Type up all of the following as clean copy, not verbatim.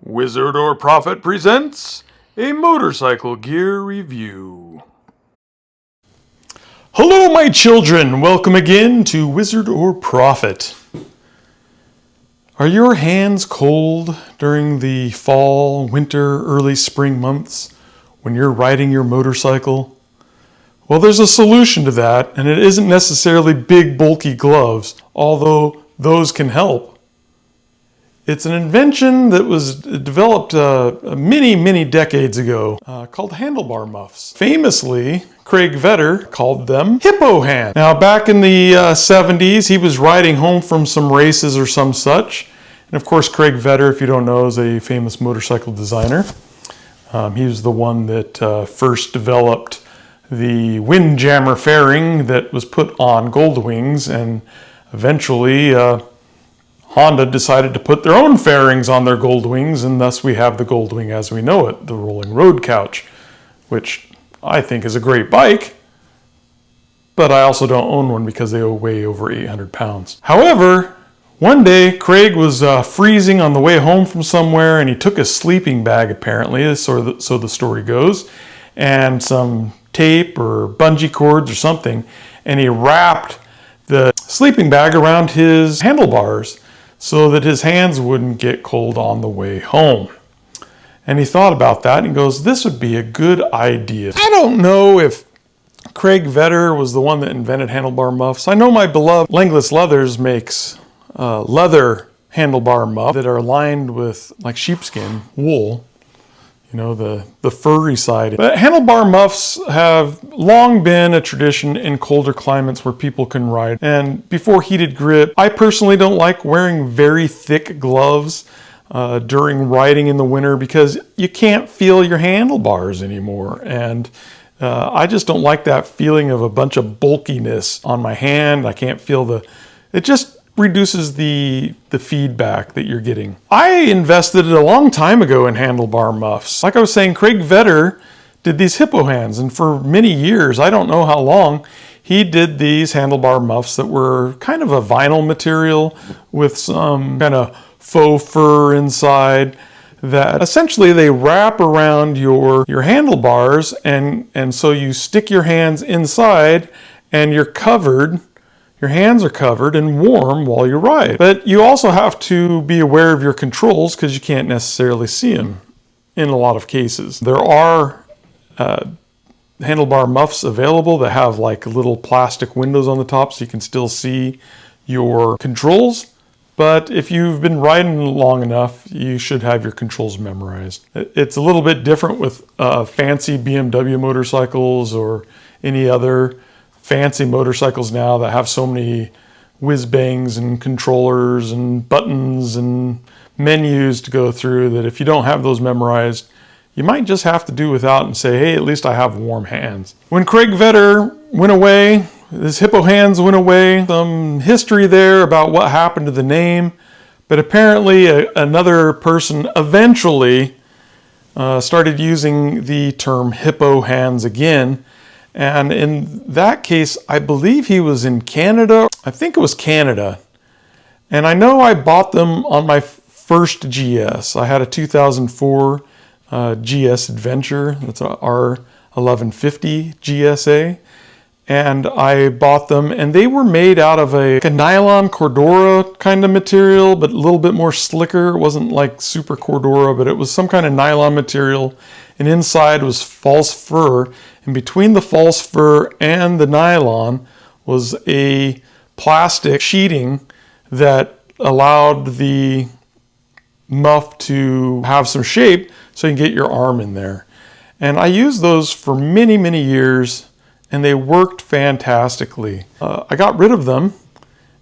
Wizard or Prophet presents a motorcycle gear review. Hello, my children. Welcome again to Wizard or Prophet. Are your hands cold during the fall, winter, early spring months when you're riding your motorcycle? Well, there's a solution to that, and it isn't necessarily big, bulky gloves, although those can help. It's an invention that was developed many decades ago called handlebar muffs. Famously, Craig Vetter called them Hippo Hands. Now, back in the 70s, he was riding home from some races or some such. And of course, Craig Vetter, if you don't know, is a famous motorcycle designer. He was the one that first developed the windjammer fairing that was put on Goldwings, and eventually Honda decided to put their own fairings on their Goldwings, and thus we have the Goldwing as we know it, the rolling road couch, which I think is a great bike, but I also don't own one because they weigh over 800 pounds. However, one day Craig was freezing on the way home from somewhere, and he took a sleeping bag, apparently, so the story goes, and some tape or bungee cords or something, and he wrapped the sleeping bag around his handlebars so that his hands wouldn't get cold on the way home. And he thought about that and he goes, this would be a good idea. I don't know if Craig Vetter was the one that invented handlebar muffs. I know my beloved Langless Leathers makes leather handlebar muffs that are lined with like sheepskin, wool, you know, the furry side. But handlebar muffs have long been a tradition in colder climates where people can ride. And before heated grip, I personally don't like wearing very thick gloves during riding in the winter because you can't feel your handlebars anymore. And I just don't like that feeling of a bunch of bulkiness on my hand. I can't feel it just reduces the feedback that you're getting. I invested a long time ago in handlebar muffs. Like I was saying, Craig Vetter did these Hippo Hands, and for many years, I don't know how long, he did these handlebar muffs that were kind of a vinyl material with some kind of faux fur inside that essentially they wrap around your handlebars, and so you stick your hands inside and you're covered. Your hands are covered and warm while you ride. But you also have to be aware of your controls because you can't necessarily see them in a lot of cases. There are handlebar muffs available that have like little plastic windows on the top so you can still see your controls. But if you've been riding long enough, you should have your controls memorized. It's a little bit different with fancy BMW motorcycles or any other fancy motorcycles now that have so many whiz bangs and controllers and buttons and menus to go through that if you don't have those memorized, you might just have to do without and say, hey, at least I have warm hands. When Craig Vetter went away, his Hippo Hands went away, some history there about what happened to the name, but apparently another person eventually started using the term Hippo Hands again. And in that case, I believe he was in Canada. I think it was Canada. And I know I bought them on my first GS. I had a 2004 GS Adventure. That's a R1150 GSA. And I bought them, and they were made out of a nylon Cordura kind of material, but a little bit more slicker. It wasn't like super Cordura, but it was some kind of nylon material. And inside was false fur. And between the false fur and the nylon was a plastic sheeting that allowed the muff to have some shape so you can get your arm in there. And I used those for many years, and they worked fantastically. I got rid of them,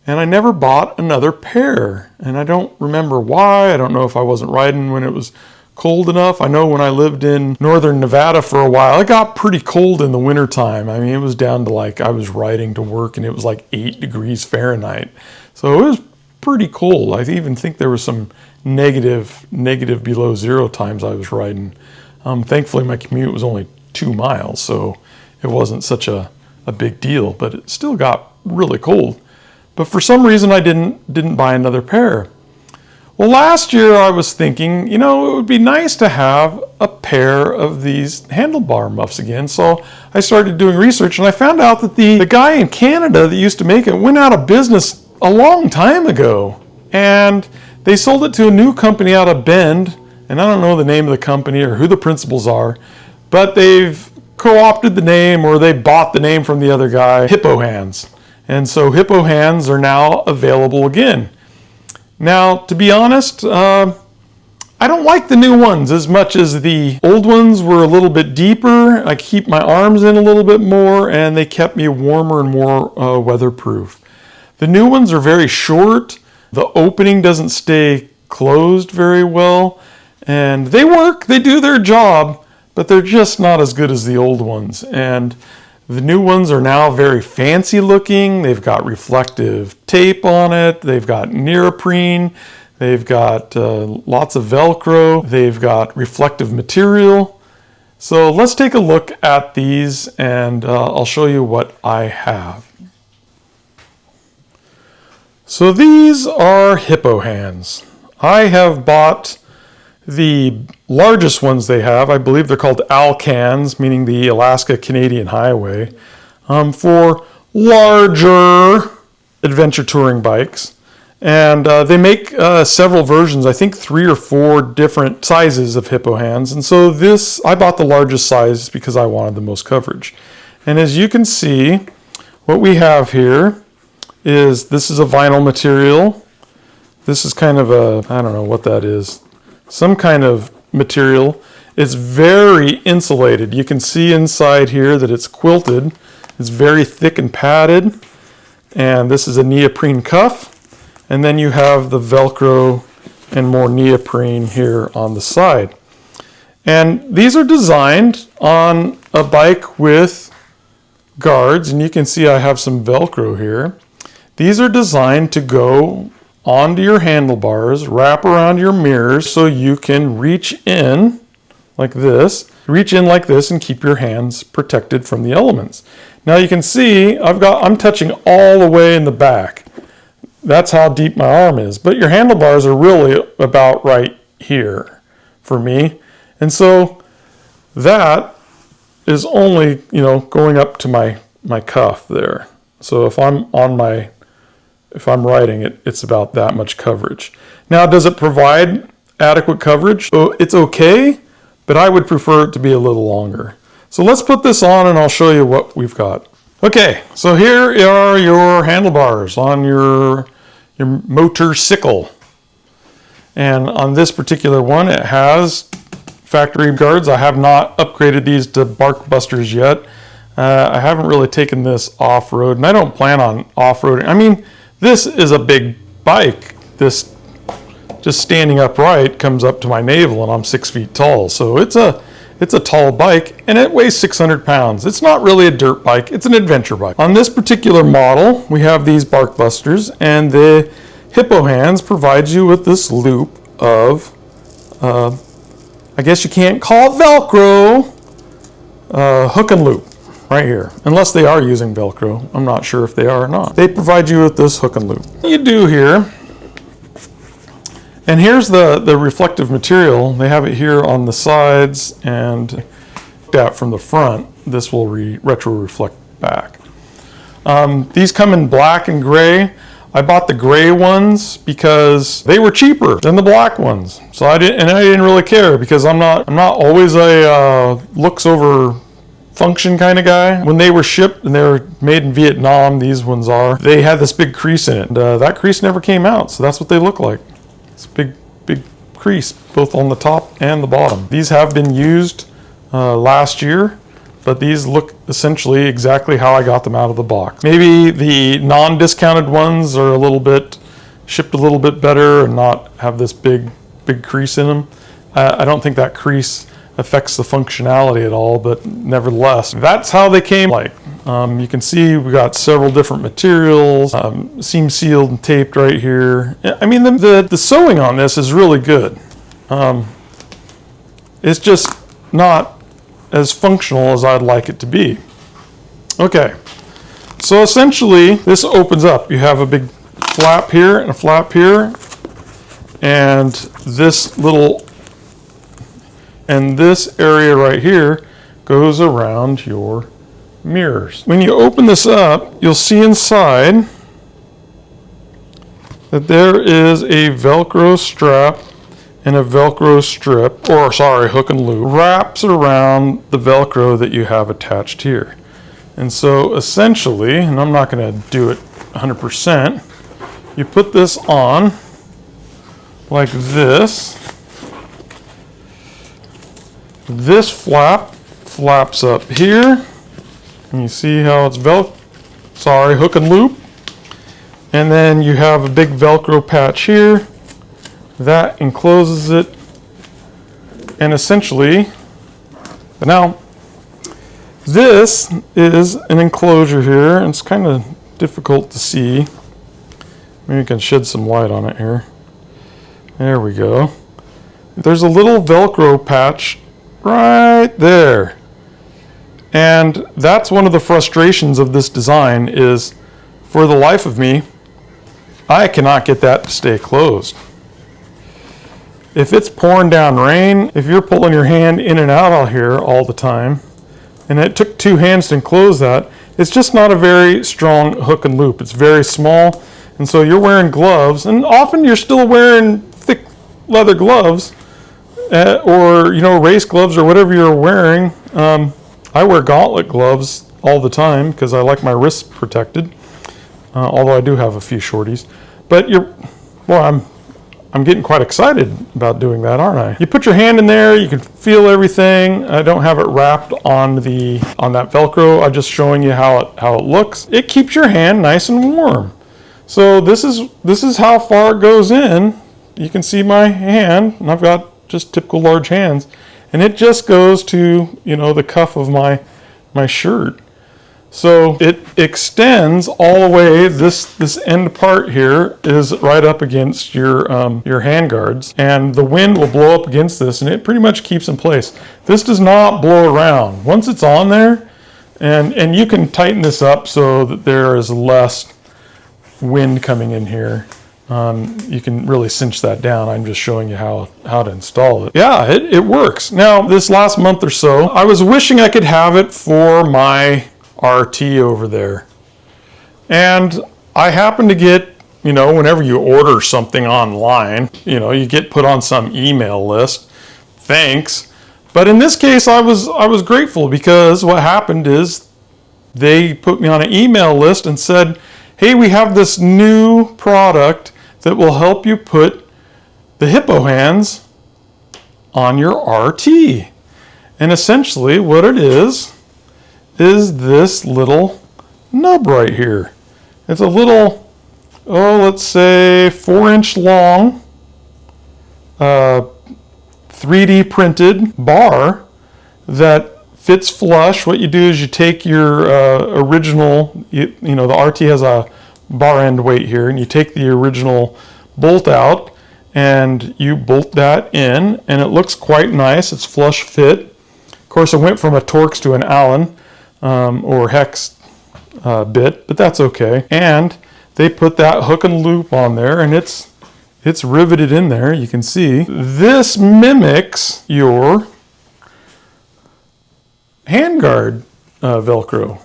and I never bought another pair. And I don't remember why. I don't know if I wasn't riding when it was cold enough. I know when I lived in northern Nevada for a while, it got pretty cold in the wintertime. I mean, it was down to like, I was riding to work and it was like 8 degrees Fahrenheit. So it was pretty cold. I even think there was some negative below zero times I was riding. Thankfully, my commute was only 2 miles, so it wasn't such a big deal, but it still got really cold. But for some reason, I didn't buy another pair. Well, last year I was thinking, you know, it would be nice to have a pair of these handlebar muffs again. So I started doing research and I found out that the guy in Canada that used to make it went out of business a long time ago. And they sold it to a new company out of Bend. And I don't know the name of the company or who the principals are, but they've co-opted the name, or they bought the name from the other guy, Hippo Hands. And so Hippo Hands are now available again. Now, to be honest, I don't like the new ones as much as the old ones were a little bit deeper. I keep my arms in a little bit more, and they kept me warmer and more weatherproof. The new ones are very short. The opening doesn't stay closed very well, and they work, they do their job, but they're just not as good as the old ones. And the new ones are now very fancy looking. They've got reflective tape on it. They've got neoprene. They've got lots of Velcro. They've got reflective material. So let's take a look at these, and I'll show you what I have. So these are Hippo Hands. I have bought the largest ones they have. I believe they're called Alcans, meaning the Alaska-Canadian Highway, for larger adventure touring bikes. And they make several versions, I think 3 or 4 different sizes of Hippo Hands. And so this, I bought the largest size because I wanted the most coverage. And as you can see, what we have here is, this is a vinyl material. This is kind of a, I don't know what that is, some kind of material. It's very insulated. You can see inside here that it's quilted. It's very thick and padded. And this is a neoprene cuff. And then you have the Velcro and more neoprene here on the side. And these are designed on a bike with guards. And you can see I have some Velcro here. These are designed to go onto your handlebars, wrap around your mirrors so you can reach in like this, and keep your hands protected from the elements. Now you can see I'm touching all the way in the back. That's how deep my arm is, but your handlebars are really about right here for me. And so that is only, you know, going up to my cuff there. So if I'm riding it, it's about that much coverage. Now, does it provide adequate coverage? Oh, it's okay, but I would prefer it to be a little longer. So let's put this on and I'll show you what we've got. Okay, so here are your handlebars on your motorcycle. And on this particular one, it has factory guards. I have not upgraded these to bark busters yet. I haven't really taken this off-road, and I don't plan on off-roading. I mean, this is a big bike. This, just standing upright, comes up to my navel, and I'm 6 feet tall. So it's a tall bike, and it weighs 600 pounds. It's not really a dirt bike, it's an adventure bike. On this particular model, we have these bark busters, and the Hippo Hands provides you with this loop of, I guess you can't call it Velcro, hook and loop. Right here, unless they are using Velcro. I'm not sure if they are or not. They provide you with this hook and loop. What you do here, and here's the reflective material. They have it here on the sides, and that from the front, this will retro reflect back. These come in black and gray. I bought the gray ones because they were cheaper than the black ones. So I didn't really care, because I'm not always a looks over function kind of guy. When they were shipped and they were made in Vietnam, these ones they had this big crease in it. And, that crease never came out, so that's what they look like. It's a big crease, both on the top and the bottom. These have been used last year, but these look essentially exactly how I got them out of the box. Maybe the non-discounted ones are shipped a little bit better and not have this big crease in them. I don't think that crease affects the functionality at all, but nevertheless, that's how they came. You can see we got several different materials, seam sealed and taped right here. I mean, the sewing on this is really good. It's just not as functional as I'd like it to be. Okay, so essentially this opens up. You have a big flap here and a flap here, and this area right here goes around your mirrors. When you open this up, you'll see inside that there is a Velcro strap and a Velcro strip, or sorry, hook and loop, wraps around the Velcro that you have attached here. And so essentially, and I'm not going to do it 100%, you put this on like this. This flap flaps up here, and you see how it's hook and loop. And then you have a big Velcro patch here that encloses it, and essentially, now this is an enclosure here, and it's kind of difficult to see. Maybe we can shed some light on it here. There we go. There's a little Velcro patch right there, and that's one of the frustrations of this design is, for the life of me, I cannot get that to stay closed. If it's pouring down rain, if you're pulling your hand in and out of here all the time, and it took two hands to enclose that, it's just not a very strong hook and loop. It's very small, and so you're wearing gloves, and often you're still wearing thick leather gloves, or race gloves or whatever you're wearing. I wear gauntlet gloves all the time because I like my wrists protected, although I do have a few shorties. But I'm getting quite excited about doing that, aren't I? You put your hand in there, you can feel everything. I don't have it wrapped on that Velcro. I'm just showing you how it looks. It keeps your hand nice and warm. So this is how far it goes in. You can see my hand, and I've got just typical large hands, and it just goes to the cuff of my shirt. So it extends all the way. This end part here is right up against your hand guards, and the wind will blow up against this, and it pretty much keeps in place. This does not blow around. Once it's on there, and you can tighten this up so that there is less wind coming in here. You can really cinch that down. I'm just showing you how to install it. Yeah, it works. Now, this last month or so, I was wishing I could have it for my RT over there. And I happen to get, whenever you order something online, you get put on some email list. Thanks. But in this case, I was grateful, because what happened is they put me on an email list and said, hey, we have this new product that will help you put the Hippo Hands on your RT. And essentially what it is this little nub right here. It's a little, let's say 4-inch long, 3D printed bar that fits flush. What you do is you take your original, the RT has a bar end weight here, and you take the original bolt out and you bolt that in, and it looks quite nice. It's flush fit. Of course, I went from a Torx to an Allen or hex bit, but that's okay. And they put that hook and loop on there, and it's riveted in there. You can see this mimics your handguard Velcro.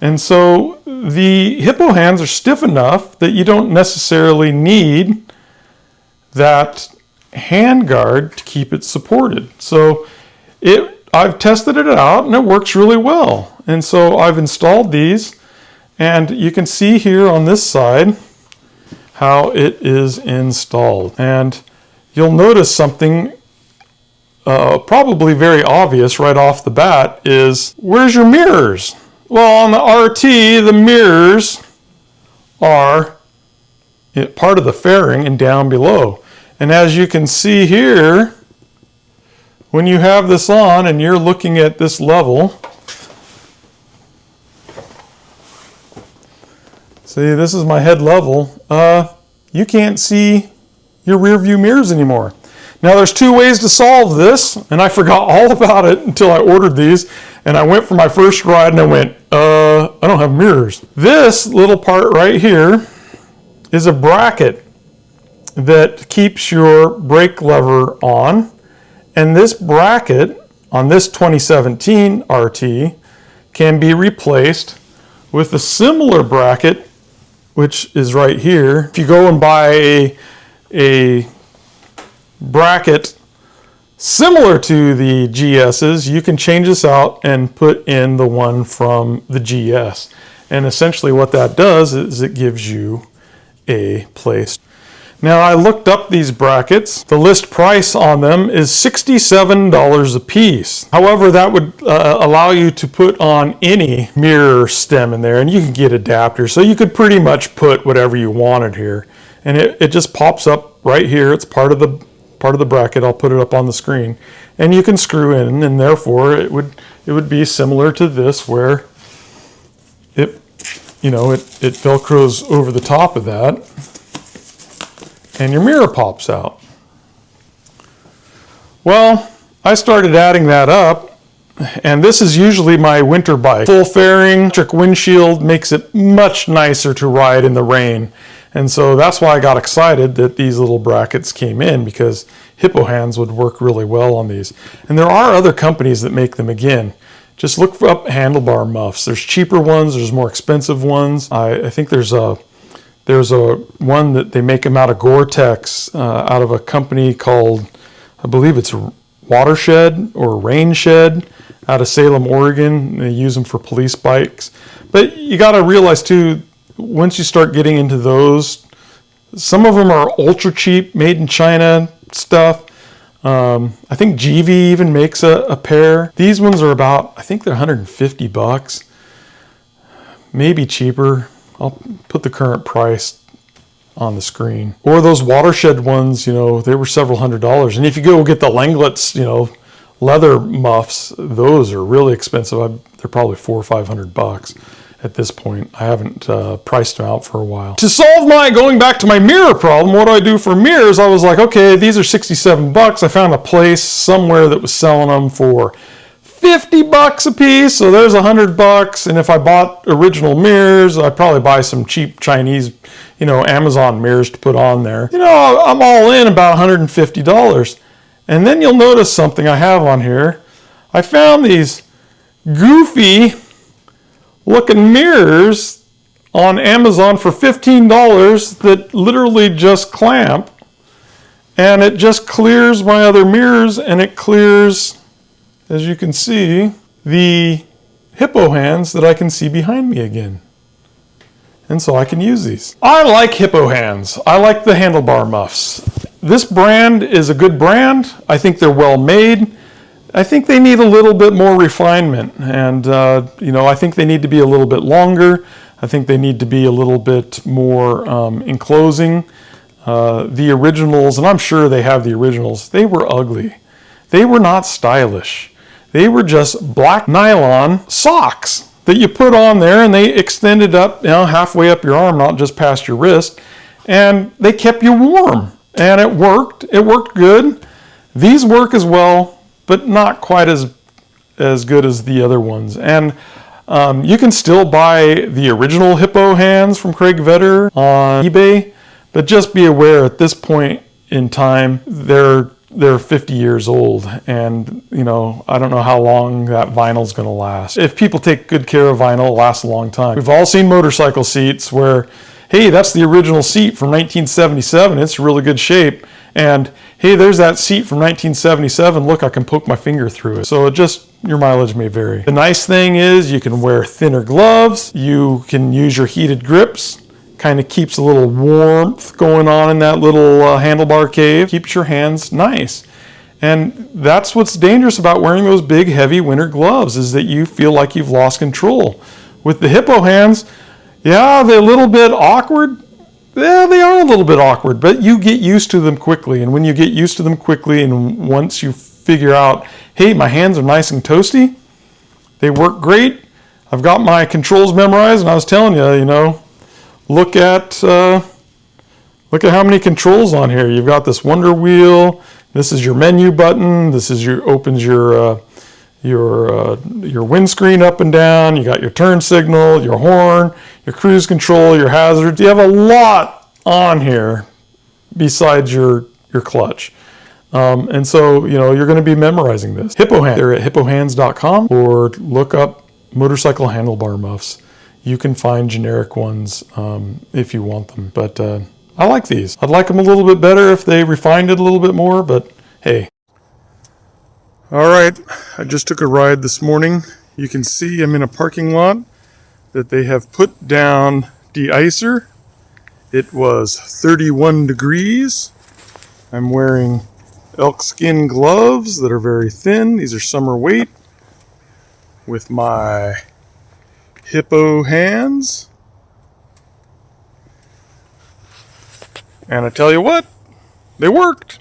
And so the Hippo Hands are stiff enough that you don't necessarily need that handguard to keep it supported. So I've tested it out, and it works really well. And so I've installed these, and you can see here on this side how it is installed. And you'll notice something probably very obvious right off the bat is, where's your mirrors? Well, on the RT, the mirrors are part of the fairing and down below. And as you can see here, when you have this on and you're looking at this level, see, this is my head level, you can't see your rear view mirrors anymore. Now there's two ways to solve this, and I forgot all about it until I ordered these, and I went for my first ride and I went, I don't have mirrors. This little part right here is a bracket, that keeps your brake lever on. And this bracket on this 2017 RT can be replaced with a similar bracket, which is right here. If you go and buy a bracket similar to the GS's, you can change this out and put in the one from the GS. And essentially what that does is it gives you a place. Now I looked up these brackets. The list price on them is $67 a piece. However, that would allow you to put on any mirror stem in there, and you can get adapters. So you could pretty much put whatever you wanted here. And it just pops up right here. It's part of the bracket. I'll put it up on the screen. And you can screw in, and therefore it would be similar to this, where it velcros over the top of that, and your mirror pops out. Well, I started adding that up, and this is usually my winter bike. Full fairing, electric windshield makes it much nicer to ride in the rain. And so that's why I got excited that these little brackets came in, because Hippo Hands would work really well on these. And there are other companies that make them again. Just look up Handlebar muffs. There's cheaper ones, there's more expensive ones. I think there's a one that they make them out of Gore-Tex, out of a company called, I believe it's Watershed or Rain Shed, out of Salem, Oregon. They use them for police bikes. But you got to realize too, once you start getting into those, some of them are ultra cheap, made in China stuff. I think GV even makes a pair. These ones are about, I think they're 150 bucks, maybe cheaper. I'll put the current price on the screen. Or those Watershed ones, they were several $100s. And if you go get the Langlets, leather muffs, those are really expensive. They're probably $400 or $500 at this point. I haven't priced them out for a while. To solve going back to my mirror problem, what do I do for mirrors? I was like, okay, these are 67 bucks. I found a place somewhere that was selling them for 50 bucks a piece, so there's 100 bucks. And if I bought original mirrors, I'd probably buy some cheap Chinese, Amazon mirrors to put on there. I'm all in about $150. And then you'll notice something I have on here. I found these goofy looking mirrors on Amazon for $15 that literally just clamp, and it just clears my other mirrors, and it clears, as you can see, the Hippo Hands that I can see behind me again. And so I can use these. I like Hippo Hands. I like the Handlebar muffs. This brand is a good brand. I think they're well made. I think they need a little bit more refinement, and I think they need to be a little bit longer. I think they need to be a little bit more enclosing. The originals, and I'm sure they have the originals, they were ugly. They were not stylish. They were just black nylon socks that you put on there, and they extended up, halfway up your arm, not just past your wrist, and they kept you warm. And it worked. It worked good. These work as well, but not quite as good as the other ones. And you can still buy the original Hippo Hands from Craig Vetter on eBay, but just be aware at this point in time, they're 50 years old, and I don't know how long that vinyl's going to last. If people take good care of vinyl, it'll last a long time. We've all seen motorcycle seats where, hey, that's the original seat from 1977. It's really good shape. And hey, there's that seat from 1977. Look, I can poke my finger through it. So your mileage may vary. The nice thing is you can wear thinner gloves. You can use your heated grips. Kind of keeps a little warmth going on in that little handlebar cave. Keeps your hands nice. And that's what's dangerous about wearing those big, heavy winter gloves, is that you feel like you've lost control. With the Hippo Hands, yeah, they're a little bit awkward. Yeah, they are a little bit awkward, but you get used to them quickly. And when you get used to them quickly, and once you figure out, hey, my hands are nice and toasty, they work great. I've got my controls memorized, and I was telling you, look at how many controls on here. You've got this wonder wheel. This is your menu button. This is opens your windscreen up and down. You got your turn signal, your horn, your cruise control, your hazards. You have a lot on here besides your clutch. And so, you're going to be memorizing this. Hippo Hands. They're at hippohands.com, or look up motorcycle handlebar muffs. You can find generic ones if you want them. But I like these. I'd like them a little bit better if they refined it a little bit more, but hey. All right, I just took a ride this morning. You can see I'm in a parking lot that they have put down de-icer. It was 31 degrees. I'm wearing elk skin gloves that are very thin. These are summer weight with my Hippo Hands. And I tell you what, they worked.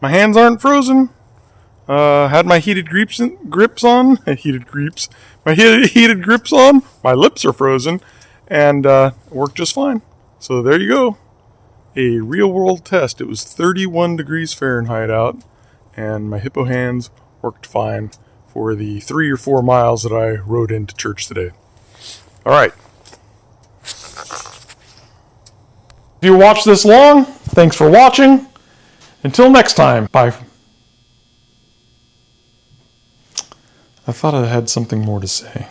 My hands aren't frozen. Had my heated grips on. Heated grips. My heated grips on. My lips are frozen, and worked just fine. So there you go. A real world test. It was 31 degrees Fahrenheit out, and my Hippo Hands worked fine for the 3 or 4 miles that I rode into church today. All right. If you watched this long, thanks for watching. Until next time, bye. I thought I had something more to say.